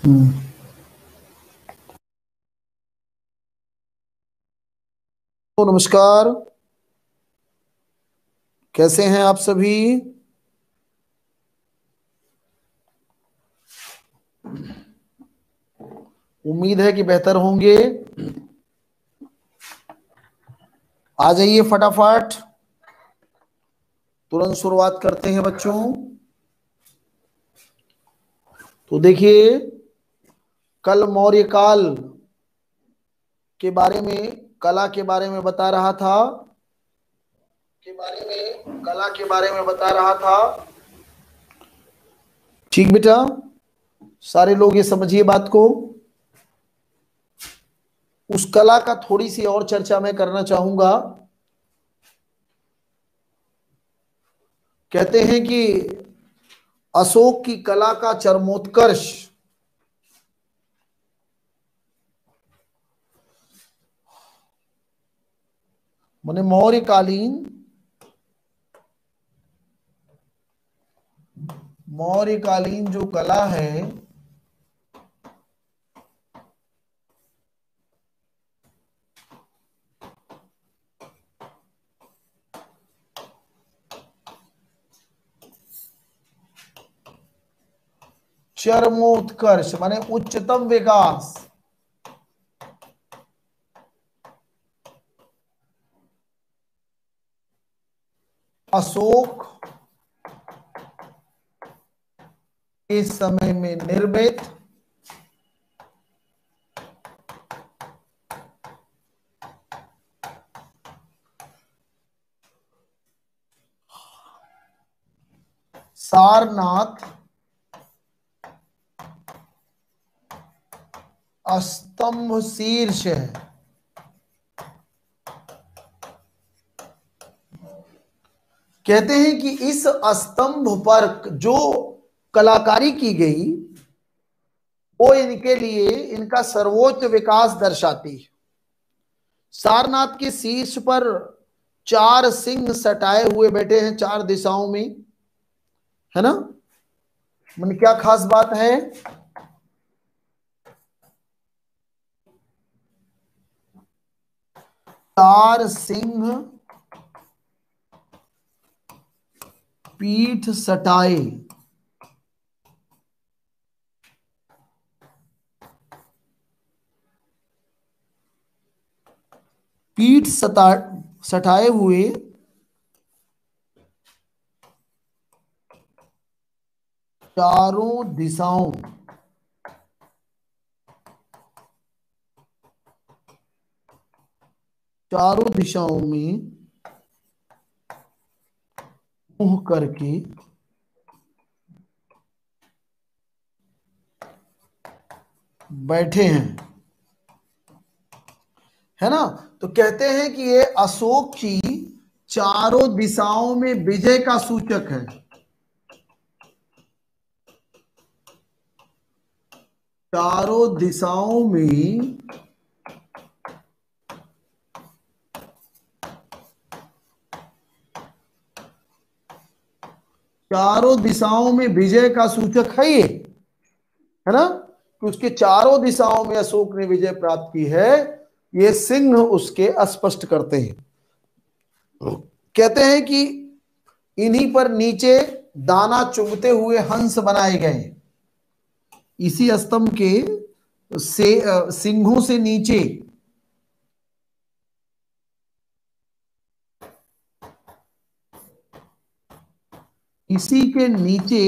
हम्म। तो नमस्कार। कैसे हैं आप सभी? उम्मीद है कि बेहतर होंगे। आ जाइए फटाफट, तुरंत शुरुआत करते हैं बच्चों। तो देखिए, कल मौर्य काल के बारे में, कला के बारे में बता रहा था, कला के बारे में बता रहा था। ठीक बेटा, सारे लोग ये समझिए बात को। उस कला का थोड़ी सी और चर्चा मैं करना चाहूंगा। कहते हैं कि अशोक की कला का चरमोत्कर्ष माने मौर्यकालीन जो कला है, चरमोत्कर्ष माने उच्चतम विकास, अशोक के समय में निर्मित सारनाथ स्तंभ शीर्ष है। कहते हैं कि इस स्तंभ पर जो कलाकारी की गई वो इनके लिए इनका सर्वोच्च विकास दर्शाती है। सारनाथ के शीर्ष पर 4 सिंह सटाए हुए बैठे हैं, 4 दिशाओं में, है ना। मन क्या खास बात है? 4 सिंह पीठ सटाए, पीठ सटाए हुए चारों दिशाओं, चारों दिशाओं में मुंह करके बैठे हैं, है ना। तो कहते हैं कि ये अशोक की चारों दिशाओं में विजय का सूचक है। चारों दिशाओं में चारों दिशाओं में विजय का सूचक है ये, है ना। कि उसके चारों दिशाओं में अशोक ने विजय प्राप्त की है, ये सिंह उसके स्पष्ट करते हैं। कहते हैं कि इन्हीं पर नीचे दाना चुगते हुए हंस बनाए गए। इसी स्तंभ के से सिंहों से नीचे इसी के नीचे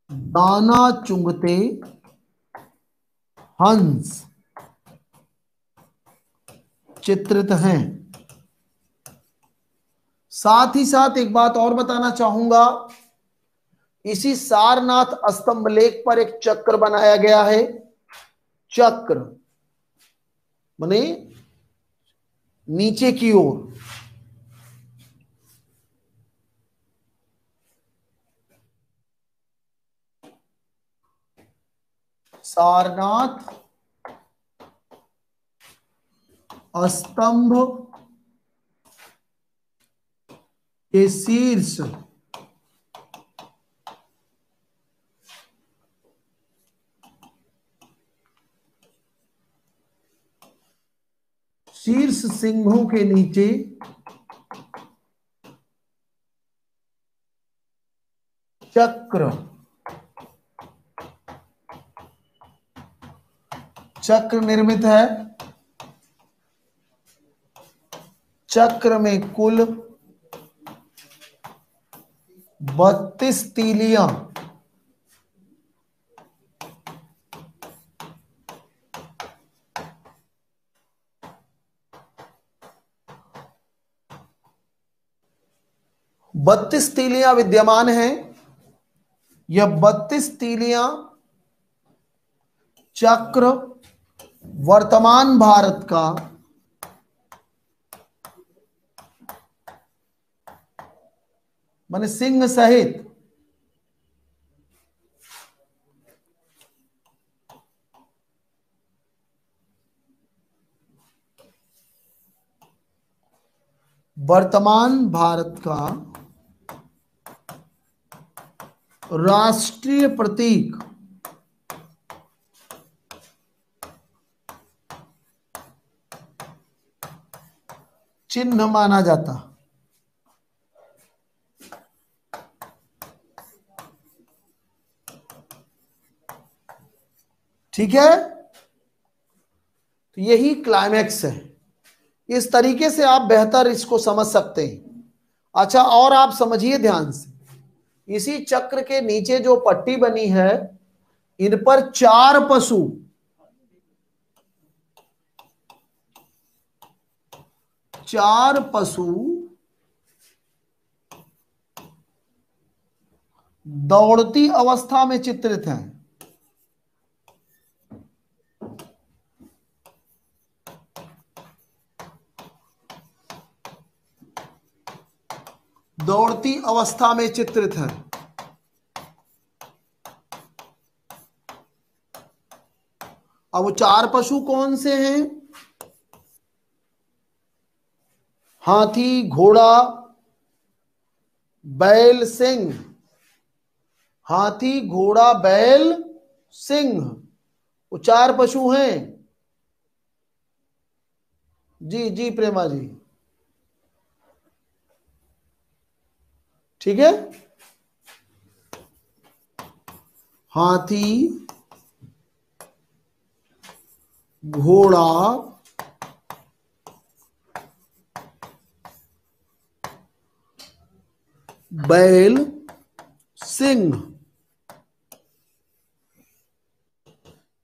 दाना चुगते हंस चित्रित हैं। साथ ही साथ एक बात और बताना चाहूंगा, इसी सारनाथ स्तंभ लेख पर एक चक्र बनाया गया है। चक्र माने नीचे की ओर, सारनाथ स्तंभ के शीर्ष शीर्ष सिंहों के नीचे चक्र निर्मित है। चक्र में कुल 32 तीलियां विद्यमान हैं। यह 32 तीलियां चक्र वर्तमान भारत का माने सिंह सहित वर्तमान भारत का राष्ट्रीय प्रतीक चिन्ह माना जाता। ठीक है, तो यही क्लाइमैक्स है। इस तरीके से आप बेहतर इसको समझ सकते हैं। अच्छा, और आप समझिए ध्यान से, इसी चक्र के नीचे जो पट्टी बनी है, इन पर 4 पशु दौड़ती अवस्था में चित्रित हैं। दौड़ती अवस्था में चित्रित है। अब वो 4 पशु कौन से हैं? हाथी, घोड़ा, बैल, सिंह। हाथी, घोड़ा, बैल, सिंह, वो 4 पशु हैं। जी जी प्रेमा जी, ठीक है। हाथी, घोड़ा, बैल, सिंह,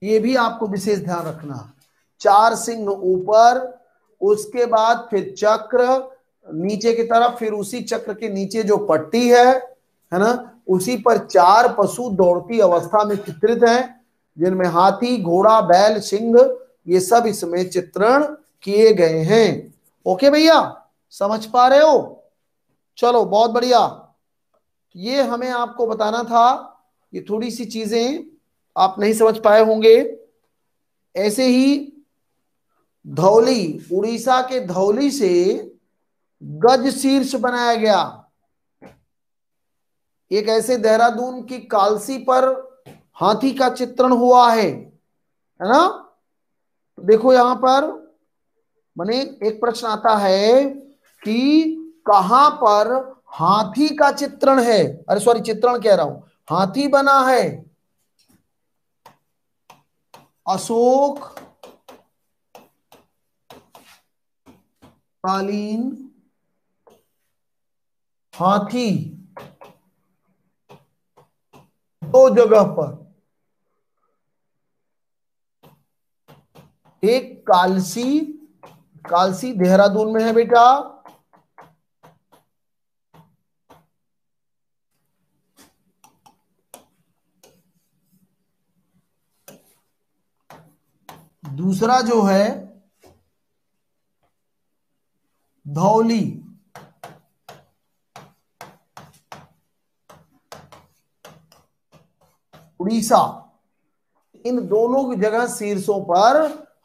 ये भी आपको विशेष ध्यान रखना। 4 सिंह ऊपर, उसके बाद फिर चक्र नीचे की तरफ, फिर उसी चक्र के नीचे जो पट्टी है ना, उसी पर 4 पशु दौड़ती अवस्था में चित्रित हैं, जिनमें हाथी, घोड़ा, बैल, सिंह, ये सब इसमें चित्रण किए गए हैं। ओके भैया, समझ पा रहे हो? चलो बहुत बढ़िया। ये हमें आपको बताना था। ये थोड़ी सी चीजें आप नहीं समझ पाए होंगे। ऐसे ही धौली, उड़ीसा के धौली से गज शीर्ष बनाया गया। एक ऐसे देहरादून की कालसी पर हाथी का चित्रण हुआ है ना। देखो यहां पर माने एक प्रश्न आता है कि कहां पर हाथी का चित्रण है। अरे सॉरी, चित्रण कह रहा हूं, हाथी बना है। अशोक कालीन हाथी 2 जगह पर, एक कालसी देहरादून में है बेटा, दूसरा जो है धौली उड़ीसा। इन दोनों की जगह शीर्षों पर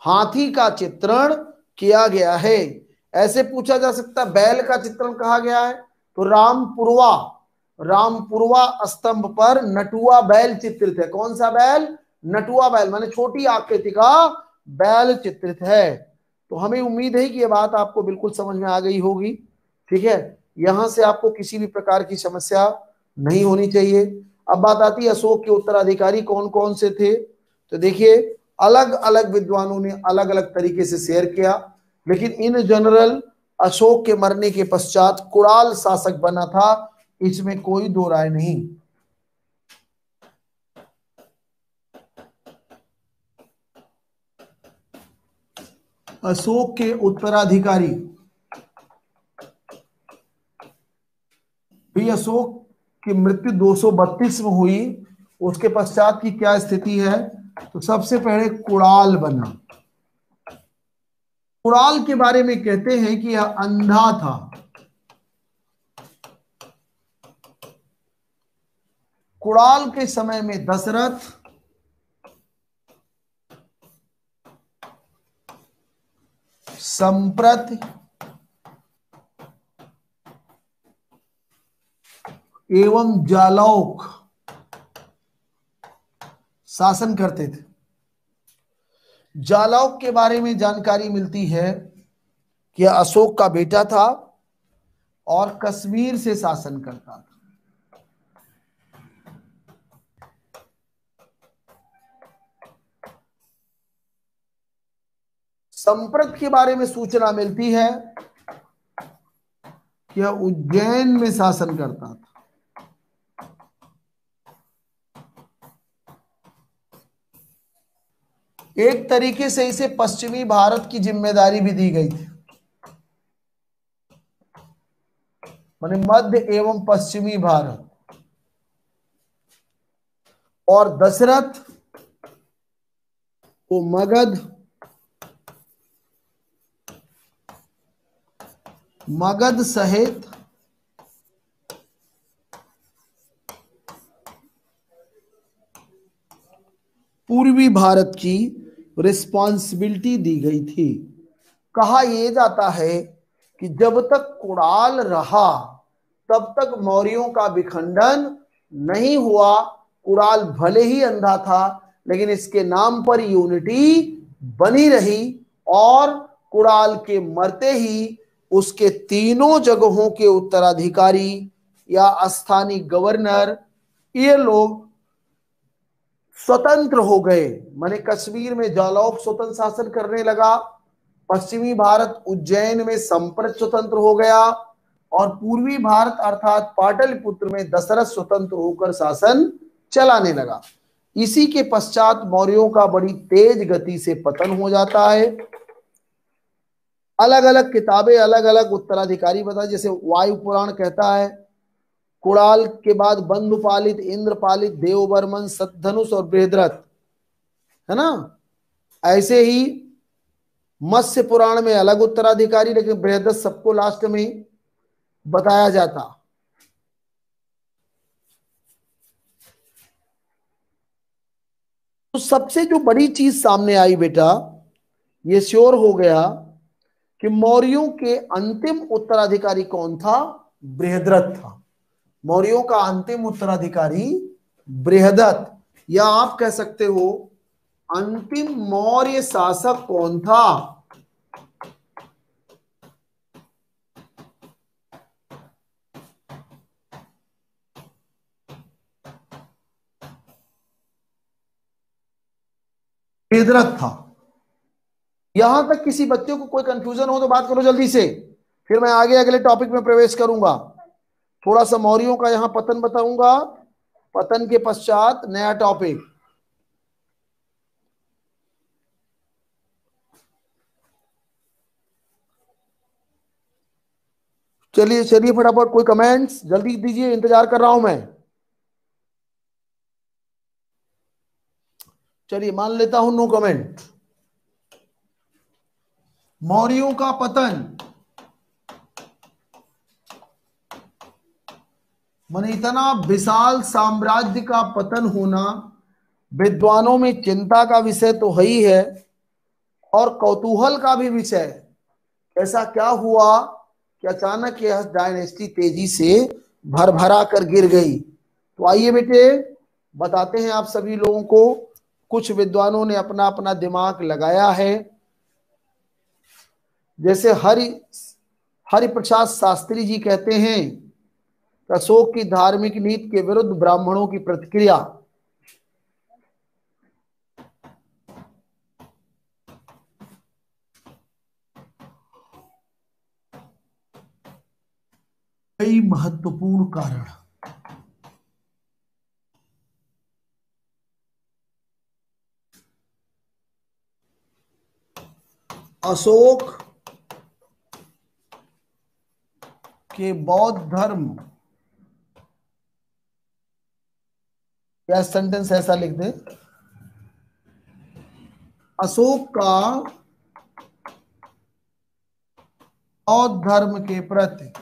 हाथी का चित्रण किया गया है। ऐसे पूछा जा सकता, बैल का चित्रण कहा गया है, तो रामपुरवा स्तंभ पर नटुआ बैल चित्रित है। कौन सा बैल? नटुआ बैल, माने छोटी आकृति का बैल चित्रित है। तो हमें उम्मीद है कि ये बात आपको बिल्कुल समझ में आ गई होगी। ठीक है, यहां से आपको किसी भी प्रकार की समस्या नहीं होनी चाहिए। अब बात आती है अशोक के उत्तराधिकारी कौन कौन से थे। तो देखिए, अलग अलग विद्वानों ने अलग अलग तरीके से शेयर किया, लेकिन इन जनरल अशोक के मरने के पश्चात कुणाल शासक बना था, इसमें कोई दो राय नहीं। अशोक के उत्तराधिकारी भी, अशोक की मृत्यु 232 में हुई, उसके पश्चात की क्या स्थिति है। तो सबसे पहले कुणाल बना। कुणाल के बारे में कहते हैं कि यह अंधा था। कुणाल के समय में दशरथ, संप्रत एवं जालौक शासन करते थे। जालौक के बारे में जानकारी मिलती है कि अशोक का बेटा था और कश्मीर से शासन करता था। संप्रत के बारे में सूचना मिलती है कि यह उज्जैन में शासन करता था। एक तरीके से इसे पश्चिमी भारत की जिम्मेदारी भी दी गई थी, माने मध्य एवं पश्चिमी भारत। और दशरथ को मगध सहित पूर्वी भारत की रिस्पॉन्सिबिलिटी दी गई थी। कहा यह जाता है कि जब तक कुणाल रहा तब तक मौर्यों का विखंडन नहीं हुआ। कुणाल भले ही अंधा था, लेकिन इसके नाम पर यूनिटी बनी रही, और कुणाल के मरते ही उसके तीनों जगहों के उत्तराधिकारी या स्थानीय गवर्नर, ये लोग स्वतंत्र हो गए। माने कश्मीर में जालौक स्वतंत्र शासन करने लगा, पश्चिमी भारत उज्जैन में संप्रत स्वतंत्र हो गया, और पूर्वी भारत अर्थात पाटलिपुत्र में दशरथ स्वतंत्र होकर शासन चलाने लगा। इसी के पश्चात मौर्यों का बड़ी तेज गति से पतन हो जाता है। अलग अलग किताबें अलग अलग उत्तराधिकारी बता, जैसे वायु पुराण कहता है कुणाल के बाद बंधुपालित, इंद्रपालित, देववर्मन, सतधनुष और बृहद्रथ, है ना। ऐसे ही मत्स्य पुराण में अलग उत्तराधिकारी, लेकिन बृहद्रथ सबको लास्ट में बताया जाता। तो सबसे जो बड़ी चीज सामने आई बेटा, ये श्योर हो गया कि मौर्यों के अंतिम उत्तराधिकारी कौन था? बृहद्रथ था। मौर्यों का अंतिम उत्तराधिकारी बृहद्रथ, या आप कह सकते हो अंतिम मौर्य शासक कौन था? बृहद्रथ था। यहां तक किसी बच्चे को कोई कंफ्यूजन हो तो बात करो जल्दी से, फिर मैं आगे अगले टॉपिक में प्रवेश करूंगा। थोड़ा सा मौर्यों का यहां पतन बताऊंगा, पतन के पश्चात नया टॉपिक। चलिए चलिए फटाफट कोई कमेंट्स जल्दी दीजिए, इंतजार कर रहा हूं मैं। चलिए मान लेता हूं नो कमेंट। मौर्यों का पतन माने इतना विशाल साम्राज्य का पतन होना विद्वानों में चिंता का विषय तो है ही है, और कौतूहल का भी विषय। ऐसा क्या हुआ कि अचानक यह डायनेस्टी तेजी से भरभरा कर गिर गई? तो आइए बेटे बताते हैं आप सभी लोगों को। कुछ विद्वानों ने अपना अपना दिमाग लगाया है। जैसे हरि प्रसाद शास्त्री जी कहते हैं, अशोक की धार्मिक नीति के विरुद्ध ब्राह्मणों की प्रतिक्रिया। कई महत्वपूर्ण कारण। अशोक के बौद्ध धर्म, या सेंटेंस ऐसा लिख दे, अशोक का बौद्ध धर्म के प्रति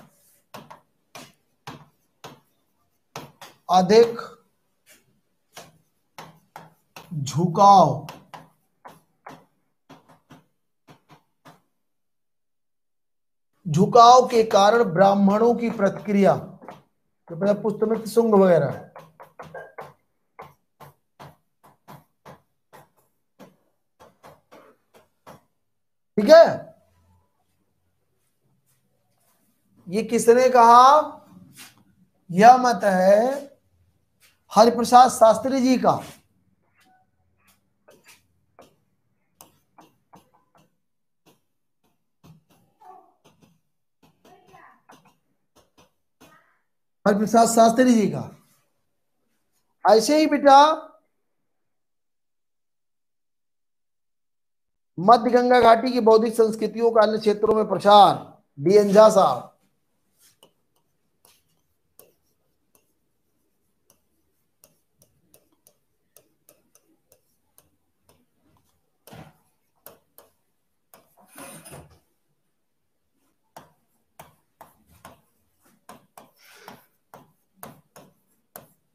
अधिक झुकाव के कारण ब्राह्मणों की प्रतिक्रिया, तो पुष्टमित्र शुंग वगैरह, ठीक है। ये किसने कहा? यह मत है हरिप्रसाद शास्त्री जी का। हरिप्रसाद शास्त्री जी का। ऐसे ही बेटा मध्य गंगा घाटी की बौद्धिक संस्कृतियों का अन्य क्षेत्रों में प्रसार, डी.एन. झा साहब।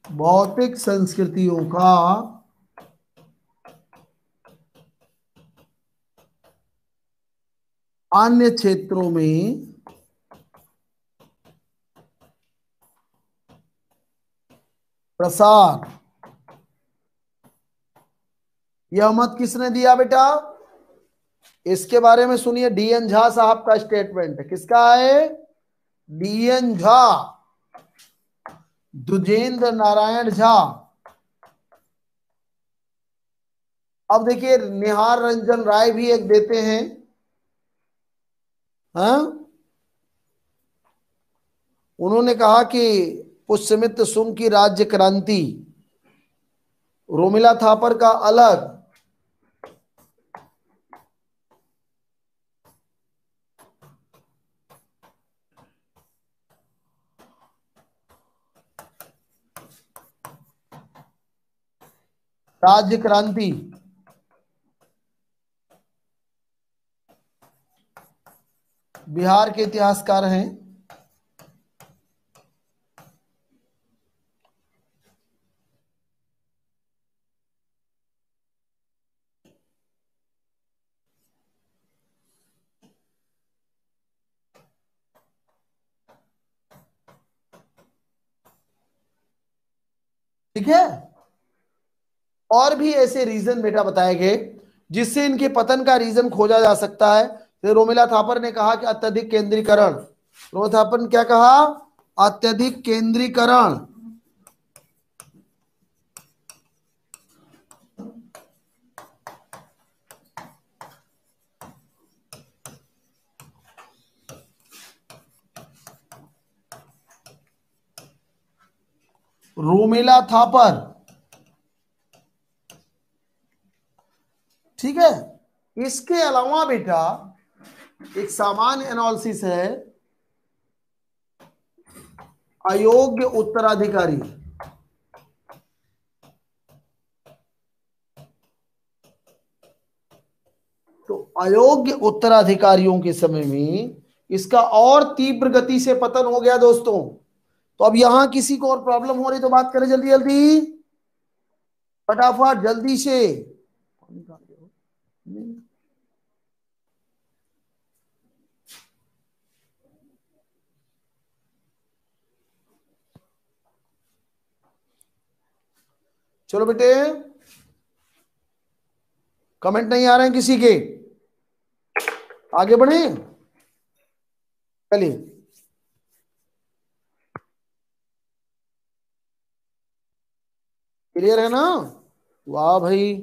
भौतिक संस्कृतियों का अन्य क्षेत्रों में प्रसार। यह मत किसने दिया बेटा? इसके बारे में सुनिए, डी.एन. झा साहब का स्टेटमेंट है। किसका है? डी.एन. झा, दुजेंद्र नारायण झा। अब देखिए निहार रंजन राय भी एक देते हैं, हाँ? उन्होंने कहा कि पुष्यमित्र शुंग की राज्य क्रांति, रोमिला थापर का अलग, राज्य क्रांति। बिहार के इतिहासकार हैं। ठीक है। और भी ऐसे रीजन बेटा बताए गए जिससे इनके पतन का रीजन खोजा जा सकता है। तो रोमिला थापर ने कहा कि अत्यधिक केंद्रीकरण। रोमिला थापर ने क्या कहा? अत्यधिक केंद्रीकरण। रोमिला थापर, ठीक है। इसके अलावा बेटा एक सामान्य एनालिसिस है, अयोग्य उत्तराधिकारी। तो अयोग्य उत्तराधिकारियों के समय में इसका और तीव्र गति से पतन हो गया दोस्तों। तो अब यहां किसी को और प्रॉब्लम हो रही तो बात करें जल्दी जल्दी, फटाफट जल्दी से। चलो बेटे, कमेंट नहीं आ रहे हैं किसी के, आगे बढ़े। चलिए, क्लियर है ना? वाह भाई।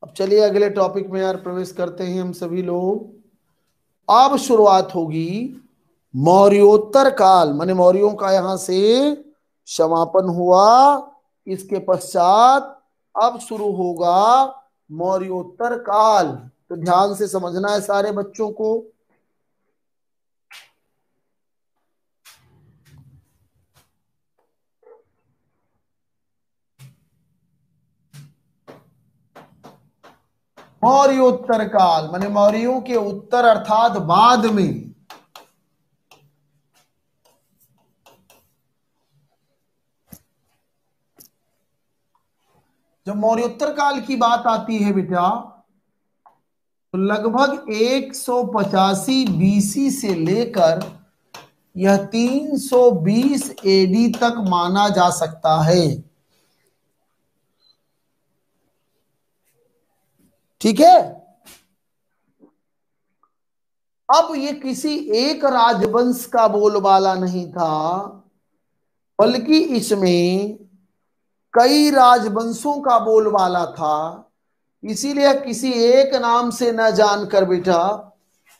अब चलिए अगले टॉपिक में यार प्रवेश करते हैं हम सभी लोग। अब शुरुआत होगी मौर्योत्तर काल, माने मौर्यों का यहां से समापन हुआ। इसके पश्चात अब शुरू होगा मौर्योत्तर काल। तो ध्यान से समझना है सारे बच्चों को। मौर्योत्तर काल माने मौर्यों के उत्तर अर्थात बाद में। जब मौर्योत्तर काल की बात आती है बेटा, तो लगभग 185 बीसी से लेकर यह 320 एडी तक माना जा सकता है। ठीक है। अब ये किसी एक राजवंश का बोलबाला नहीं था, बल्कि इसमें कई राजवंशों का बोलबाला था। इसीलिए किसी एक नाम से न जानकर बेटा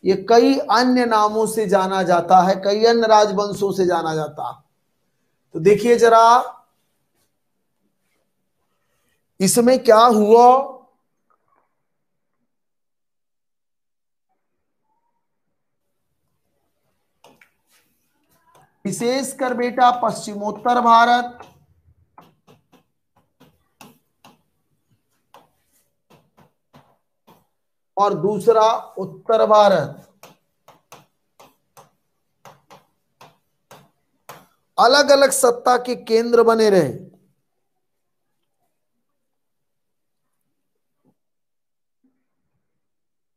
ये कई अन्य नामों से जाना जाता है, कई अन्य राजवंशों से जाना जाता। तो देखिए जरा इसमें क्या हुआ। विशेषकर बेटा पश्चिमोत्तर भारत और दूसरा उत्तर भारत अलग अलग सत्ता के केंद्र बने रहे।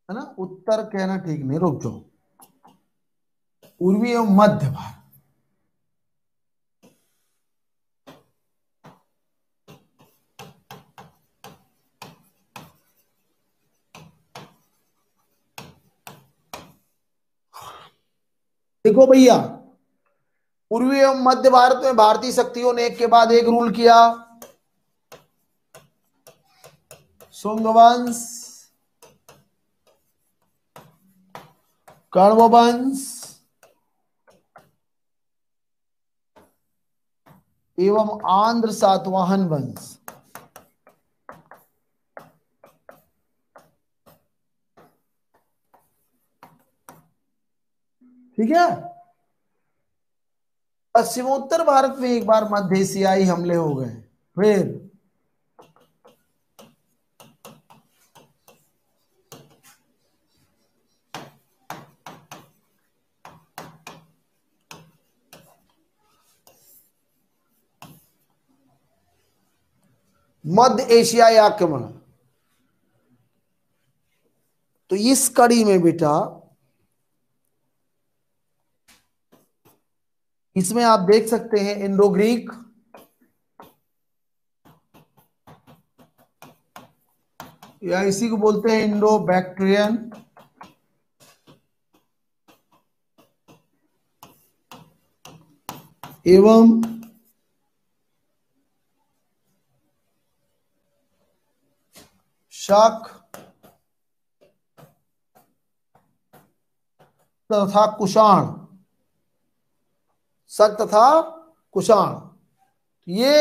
है ना, उत्तर कहना ठीक नहीं, रुक जाओ, पूर्वी एवं मध्य भारत। देखो भैया, पूर्वी एवं मध्य भारत में भारतीय शक्तियों ने एक के बाद एक रूल किया। शुंग वंश, कण्व वंश एवं आंध्र सातवाहन वंश। ठीक है। पश्चिमोत्तर भारत में एक बार मध्य एशियाई हमले हो गए, फिर मध्य एशियाई आक्रमण। तो इस कड़ी में बेटा इसमें आप देख सकते हैं इंडो ग्रीक, या इसी को बोलते हैं इंडो बैक्ट्रियन, एवं शक तथा कुषाण। शक तथा कुषाण ये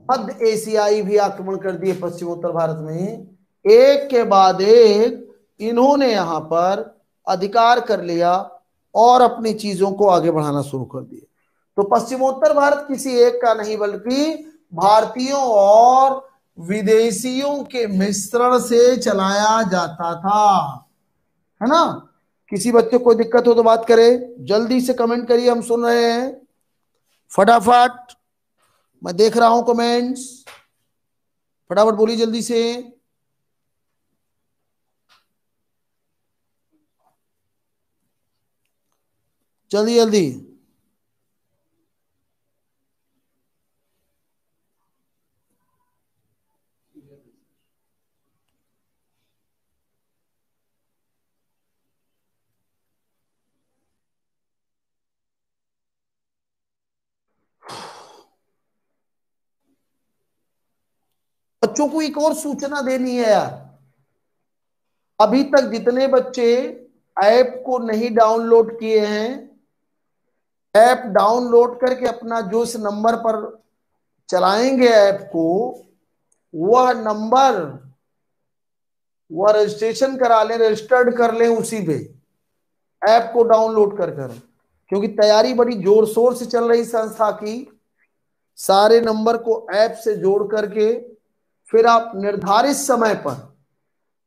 मध्य एशियाई भी आक्रमण कर दिए पश्चिमोत्तर भारत में। एक के बाद एक इन्होंने यहां पर अधिकार कर लिया और अपनी चीजों को आगे बढ़ाना शुरू कर दिया। तो पश्चिमोत्तर भारत किसी एक का नहीं, बल्कि भारतीयों और विदेशियों के मिश्रण से चलाया जाता था। है ना? किसी बच्चे को दिक्कत हो तो बात करे, जल्दी से कमेंट करिए, हम सुन रहे हैं फटाफट। मैं देख रहा हूं कमेंट्स, फटाफट बोलिए जल्दी से, जल्दी जल्दी। बच्चों को एक और सूचना देनी है यार। अभी तक जितने बच्चे ऐप को नहीं डाउनलोड किए हैं, ऐप डाउनलोड करके अपना जो इस नंबर पर चलाएंगे ऐप को, वह नंबर, वह रजिस्ट्रेशन करा लें, रजिस्टर्ड कर लें उसी पे, ऐप को डाउनलोड कर कर। क्योंकि तैयारी बड़ी जोर शोर से चल रही संस्था की। सारे नंबर को ऐप से जोड़ करके फिर आप निर्धारित समय पर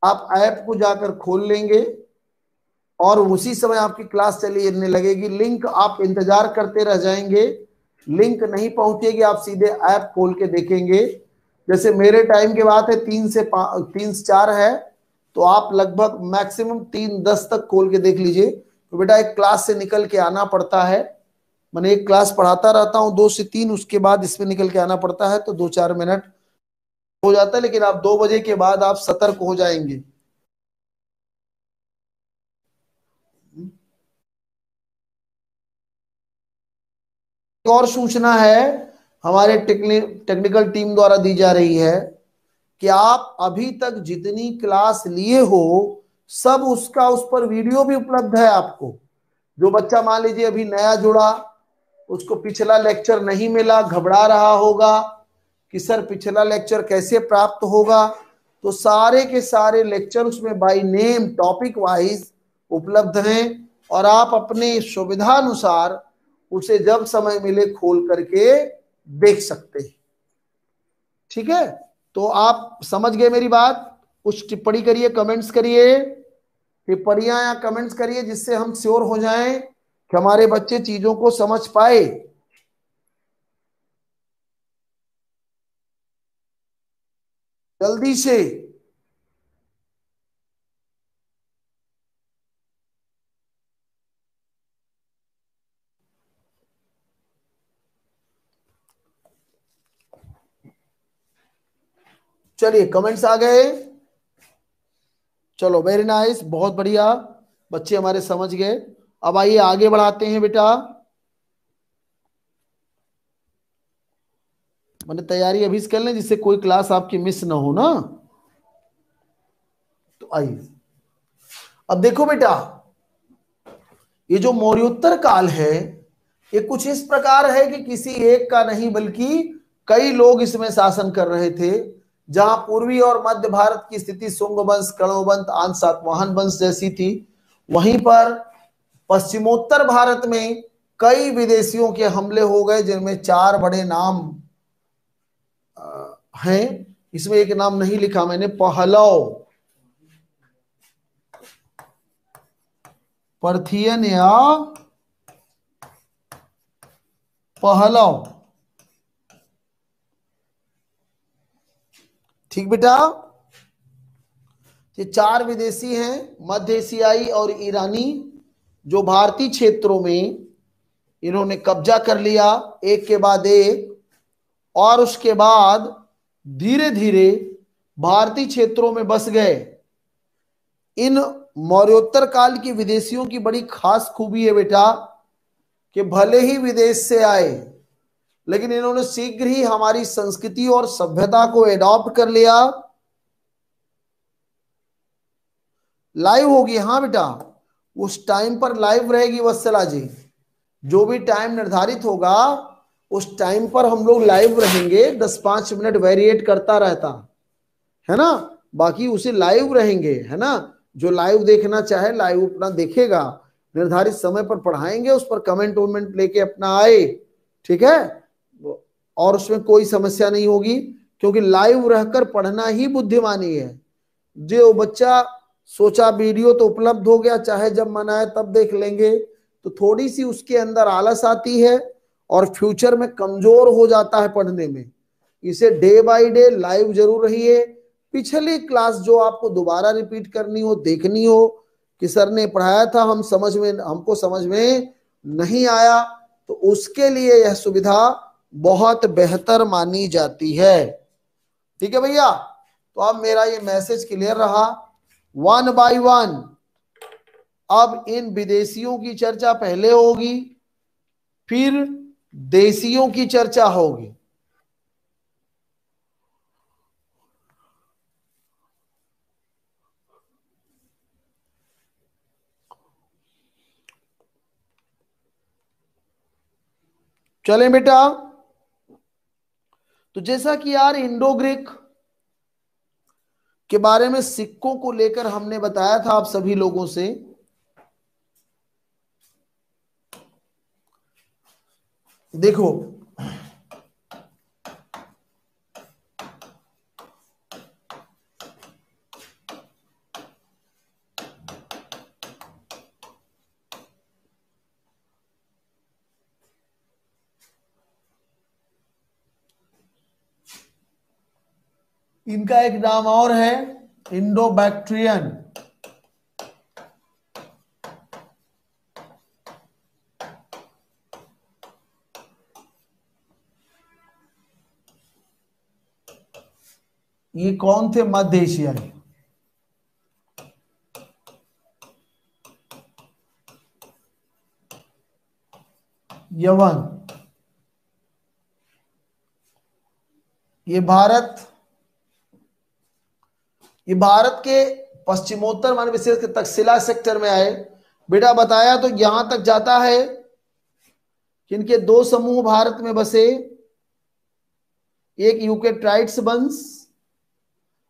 आप ऐप को जाकर खोल लेंगे और उसी समय आपकी क्लास चलने लगेगी। लिंक आप इंतजार करते रह जाएंगे, लिंक नहीं पहुंचेगी, आप सीधे ऐप खोल के देखेंगे। जैसे मेरे टाइम की बात है, 3 से 4 है, तो आप लगभग मैक्सिमम 3:10 तक खोल के देख लीजिए। तो बेटा एक क्लास से निकल के आना पड़ता है, मैंने एक क्लास पढ़ाता रहता हूँ 2 से 3, उसके बाद इसमें निकल के आना पड़ता है, तो 2-4 मिनट हो जाता है। लेकिन आप 2 बजे के बाद आप सतर्क हो जाएंगे। एक और सूचना है हमारे टेक्निकल टीम द्वारा दी जा रही है कि आप अभी तक जितनी क्लास लिए हो सब उसका उस पर वीडियो भी उपलब्ध है आपको। जो बच्चा मान लीजिए अभी नया जुड़ा, उसको पिछला लेक्चर नहीं मिला, घबरा रहा होगा कि सर पिछला लेक्चर कैसे प्राप्त होगा, तो सारे के सारे लेक्चर उसमें बाय नेम टॉपिक वाइज उपलब्ध हैं और आप अपने सुविधानुसार उसे जब समय मिले खोल करके देख सकते हैं। ठीक है, तो आप समझ गए मेरी बात। कुछ टिप्पणी करिए, कमेंट्स करिए, टिप्पणियां या कमेंट्स करिए, जिससे हम श्योर हो जाएं कि हमारे बच्चे चीजों को समझ पाए। जल्दी से चलिए, कमेंट्स आ गए। चलो वेरी नाइस, बहुत बढ़िया, बच्चे हमारे समझ गए। अब आइए आगे बढ़ाते हैं बेटा। मैंने तैयारी अभी से कर लें जिससे कोई क्लास आपकी मिस ना हो ना। तो आइए, अब देखो बेटा, ये जो मौर्योत्तर काल है ये कुछ इस प्रकार है कि किसी एक का नहीं बल्कि कई लोग इसमें शासन कर रहे थे। जहां पूर्वी और मध्य भारत की स्थिति शुंग वंश, कण्व वंश, आंश सातवाहन वंश जैसी थी, वहीं पर पश्चिमोत्तर भारत में कई विदेशियों के हमले हो गए, जिनमें 4 बड़े नाम हैं। इसमें एक नाम नहीं लिखा मैंने, पहलव, पर्थियन या पहलव। ठीक बेटा, ये 4 विदेशी हैं, मध्य एशियाई और ईरानी, जो भारतीय क्षेत्रों में इन्होंने कब्जा कर लिया एक के बाद एक, और उसके बाद धीरे धीरे भारतीय क्षेत्रों में बस गए। इन मौर्योत्तर काल की विदेशियों की बड़ी खास खूबी है बेटा कि भले ही विदेश से आए, लेकिन इन्होंने शीघ्र ही हमारी संस्कृति और सभ्यता को एडॉप्ट कर लिया। लाइव होगी, हाँ बेटा, उस टाइम पर लाइव रहेगी वत्सला जी। जो भी टाइम निर्धारित होगा उस टाइम पर हम लोग लाइव रहेंगे। 10-5 मिनट वेरिएट करता रहता है ना, बाकी उसे लाइव रहेंगे, है ना। जो लाइव देखना चाहे लाइव अपना देखेगा, निर्धारित समय पर पढ़ाएंगे, उस पर कमेंट वमेंट लेके अपना आए, ठीक है। और उसमें कोई समस्या नहीं होगी, क्योंकि लाइव रहकर पढ़ना ही बुद्धिमानी है। जो बच्चा सोचा वीडियो तो उपलब्ध हो गया, चाहे जब मन आए तब देख लेंगे, तो थोड़ी सी उसके अंदर आलस आती है और फ्यूचर में कमजोर हो जाता है पढ़ने में। इसे डे बाय डे लाइव जरूर रहिए। पिछली क्लास जो आपको दोबारा रिपीट करनी हो, देखनी हो कि सर ने पढ़ाया था, हमको समझ में नहीं आया, तो उसके लिए यह सुविधा बहुत बेहतर मानी जाती है। ठीक है भैया, तो अब मेरा ये मैसेज क्लियर रहा। 1 बाय 1 अब इन विदेशियों की चर्चा पहले होगी, फिर देशियों की चर्चा होगी। चलें बेटा। तो जैसा कि यार इंडो ग्रीक के बारे में सिक्कों को लेकर हमने बताया था आप सभी लोगों से, देखो इनका एक नाम और है इंडो बैक्ट्रियन। ये कौन थे? मध्य एशियाई। यवन। ये भारत के पश्चिमोत्तर मान विशेष के तक्षशिला सेक्टर में आए। बेटा बताया तो यहां तक जाता है कि इनके दो समूह भारत में बसे, एक यूकेट्राइट्स वंश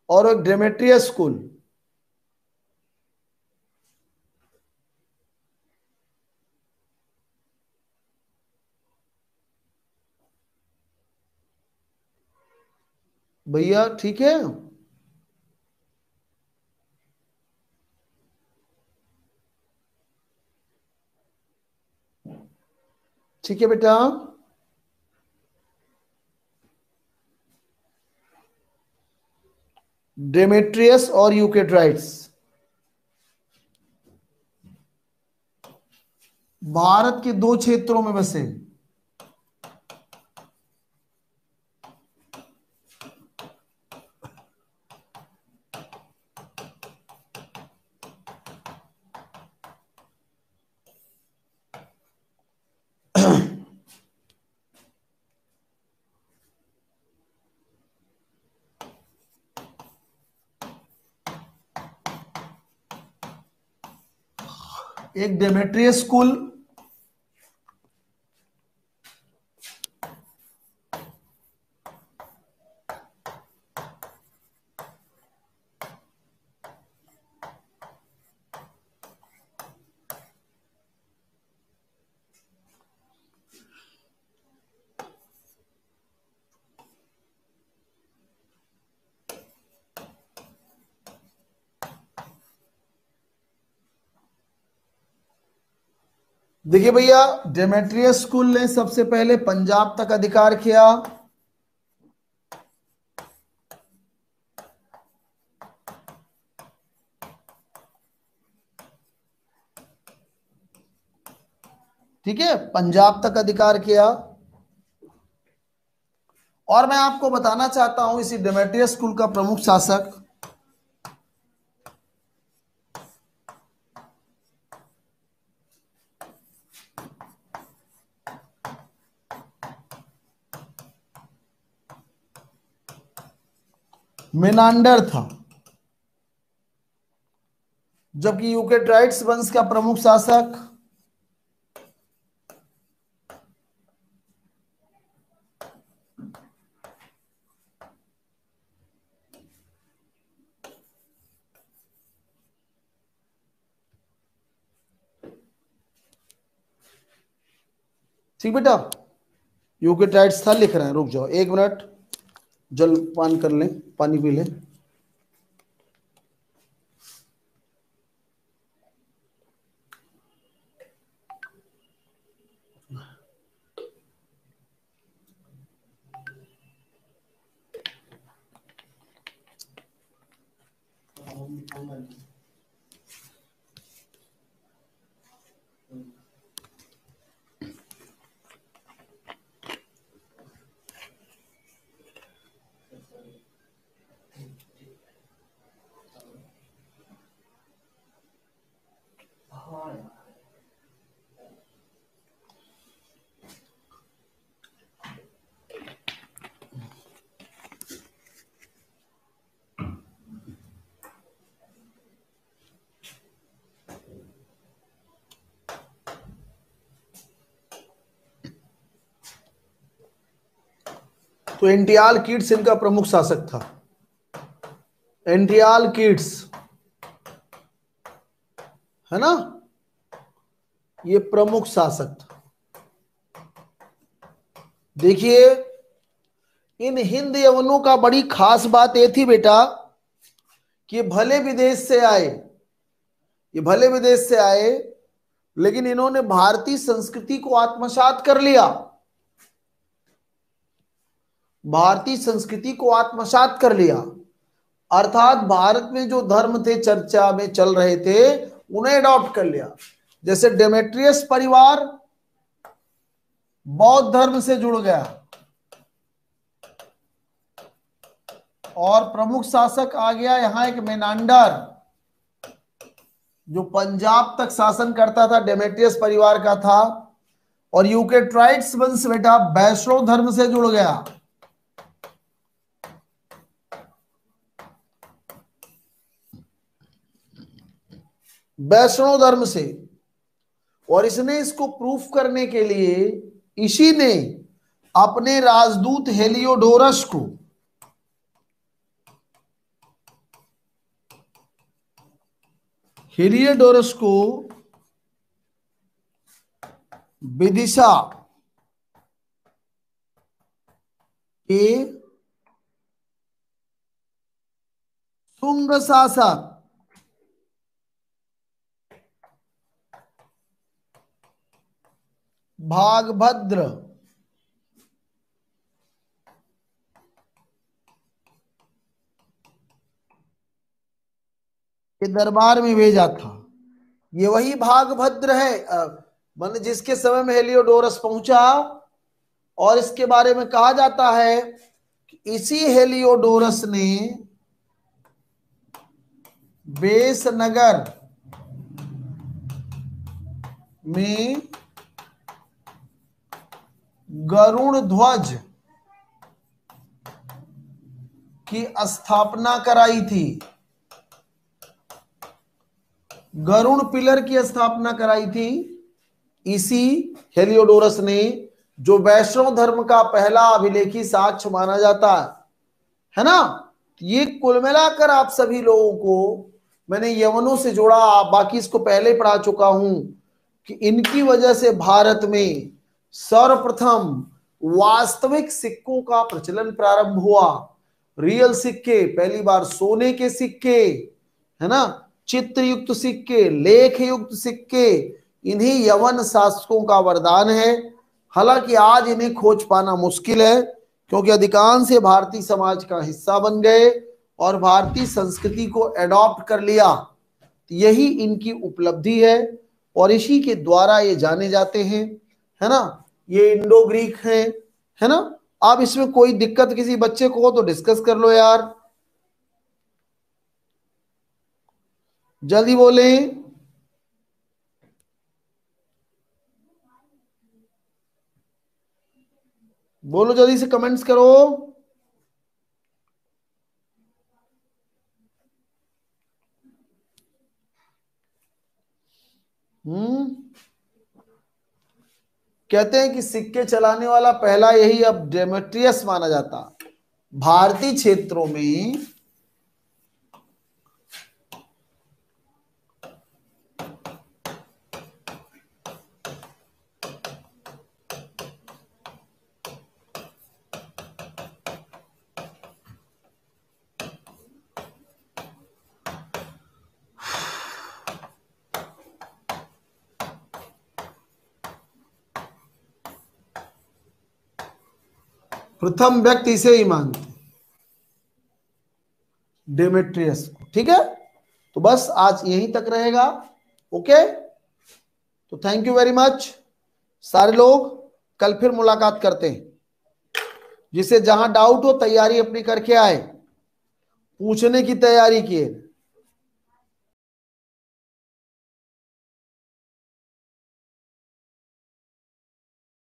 और एक डेमेट्रियस कुल। भैया ठीक है। ठीक है बेटा। डेमेट्रियस और यूकेट्राइट्स भारत के दो क्षेत्रों में बसे। एक डेमेट्रियस कुल देखिए भैया, डेमेट्रियस स्कूल ने सबसे पहले पंजाब तक अधिकार किया। ठीक है, पंजाब तक अधिकार किया। और मैं आपको बताना चाहता हूं इसी डेमेट्रियस स्कूल का प्रमुख शासक मेनांडर था, जबकि यूकेट्राइट्स वंश का प्रमुख शासक ठीक बेटा यूकेट्राइट्स था। लिख रहे हैं, रुक जाओ एक मिनट, जल पान कर लें, पानी पी लें। तो एंटियाल कीट्स इनका प्रमुख शासक था। एंटियाल कीट्स है ना, ये प्रमुख शासक था। देखिए इन हिंद यवनों का बड़ी खास बात ये थी बेटा कि भले विदेश से आए, ये भले विदेश से आए, लेकिन इन्होंने भारतीय संस्कृति को आत्मसात कर लिया। भारतीय संस्कृति को आत्मसात कर लिया, अर्थात भारत में जो धर्म थे चर्चा में चल रहे थे उन्हें अडॉप्ट कर लिया। जैसे डेमेट्रियस परिवार बौद्ध धर्म से जुड़ गया और प्रमुख शासक आ गया यहां एक मेनांडर, जो पंजाब तक शासन करता था, डेमेट्रियस परिवार का था। और यूकेट्राइट्स वंश बेटा वैष्णव धर्म से जुड़ गया। वैष्णव धर्म से, और इसने इसको प्रूफ करने के लिए इसी ने अपने राजदूत हेलियोडोरस को विदिशा के शुंग शासक भागभद्र के दरबार में भेजा था। ये वही भागभद्र है मन जिसके समय में हेलियोडोरस पहुंचा, और इसके बारे में कहा जाता है कि इसी हेलियोडोरस ने बेसनगर में गरुड़ ध्वज की स्थापना कराई थी। गरुड़ पिलर की स्थापना कराई थी इसी हेलियोडोरस ने, जो वैष्णव धर्म का पहला अभिलेखी साक्ष्य माना जाता है ना। ये कुल मिलाकर आप सभी लोगों को मैंने यवनों से जोड़ा, बाकी इसको पहले ही पढ़ा चुका हूं कि इनकी वजह से भारत में सर्वप्रथम वास्तविक सिक्कों का प्रचलन प्रारंभ हुआ। रियल सिक्के, पहली बार सोने के सिक्के, है ना, चित्र युक्त सिक्के, लेख युक्त सिक्के, इन्हीं यवन शासकों का वरदान है। हालांकि आज इन्हें खोज पाना मुश्किल है, क्योंकि अधिकांश ये भारतीय समाज का हिस्सा बन गए और भारतीय संस्कृति को एडॉप्ट कर लिया। यही इनकी उपलब्धि है और इसी के द्वारा ये जाने जाते हैं, है ना। ये इंडो ग्रीक है ना। अब इसमें कोई दिक्कत किसी बच्चे को हो तो डिस्कस कर लो यार, जल्दी बोले। बोलो जल्दी से, कमेंट्स करो। कहते हैं कि सिक्के चलाने वाला पहला यही अब डेमेट्रियस माना जाता। भारतीय क्षेत्रों में प्रथम व्यक्ति इसे ही मानते, डेमेट्रियस को। ठीक है, तो बस आज यहीं तक रहेगा। ओके, तो थैंक यू वेरी मच सारे लोग, कल फिर मुलाकात करते हैं। जिसे जहां डाउट हो तैयारी अपनी करके आए, पूछने की तैयारी किए।